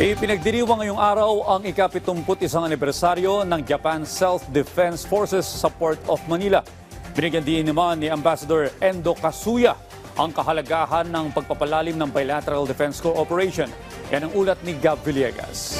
Ipinagdiriwang ngayong araw ang ika-71 anibersaryo ng Japan Self-Defense Forces sa Port of Manila. Binigyan din naman ni Ambassador Endo Kasuya ang kahalagahan ng pagpapalalim ng bilateral defense cooperation. Yan ang ulat ni Gab Villegas.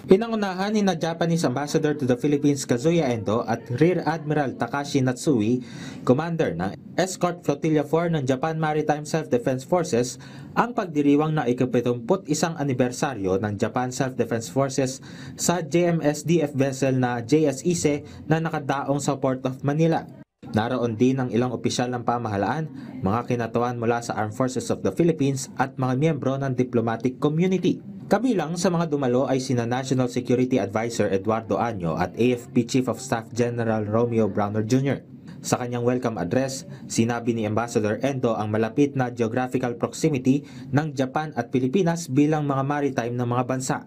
Pinangunahan ni Japanese Ambassador to the Philippines Kazuya Endo at Rear Admiral Takashi Natsui, Commander ng Escort Flotilla 4 ng Japan Maritime Self-Defense Forces, ang pagdiriwang na ika-71 anibersaryo ng Japan Self-Defense Forces sa JMSDF vessel na JS Ise na nakadaong sa Port of Manila. Naroon din ang ilang opisyal ng pamahalaan, mga kinatawan mula sa Armed Forces of the Philippines at mga miyembro ng diplomatic community. Kabilang sa mga dumalo ay sina National Security Advisor Eduardo Año at AFP Chief of Staff General Romeo Browner Jr. Sa kanyang welcome address, sinabi ni Ambassador Endo ang malapit na geographical proximity ng Japan at Pilipinas bilang mga maritime ng mga bansa.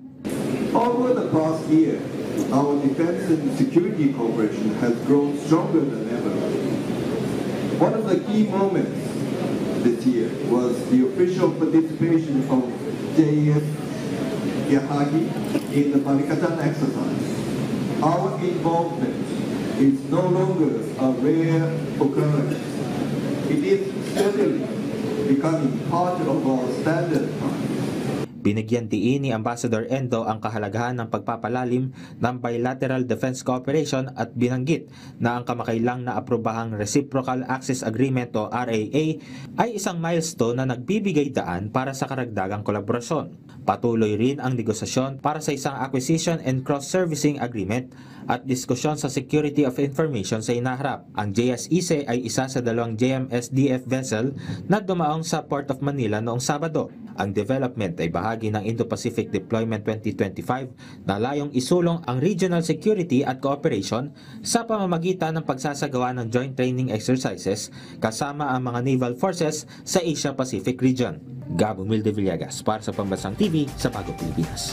Over the past year, our defense and security cooperation has grown stronger than ever. One of the key moments this year was the official participation of JS Yahagi in the Balikatan exercise. Our involvement is no longer a rare occurrence. It is steadily becoming part of our standard practice. Binigyan diin ni Ambassador Endo ang kahalagahan ng pagpapalalim ng bilateral defense cooperation at binanggit na ang kamakailang na aprobahang Reciprocal Access Agreement o RAA ay isang milestone na nagbibigay daan para sa karagdagang kolaborasyon. Patuloy rin ang negosasyon para sa isang acquisition and cross-servicing agreement at diskusyon sa security of information sa inaharap. Ang JS Ise ay isa sa dalawang JMSDF vessel na dumaong sa Port of Manila noong Sabado. Ang development ay bahagi ng Indo-Pacific Deployment 2025 na layong isulong ang regional security at cooperation sa pamamagitan ng pagsasagawa ng joint training exercises kasama ang mga naval forces sa Asia-Pacific region. Gabo Milde Villegas para sa Pambansang TV sa Bagong Pilipinas.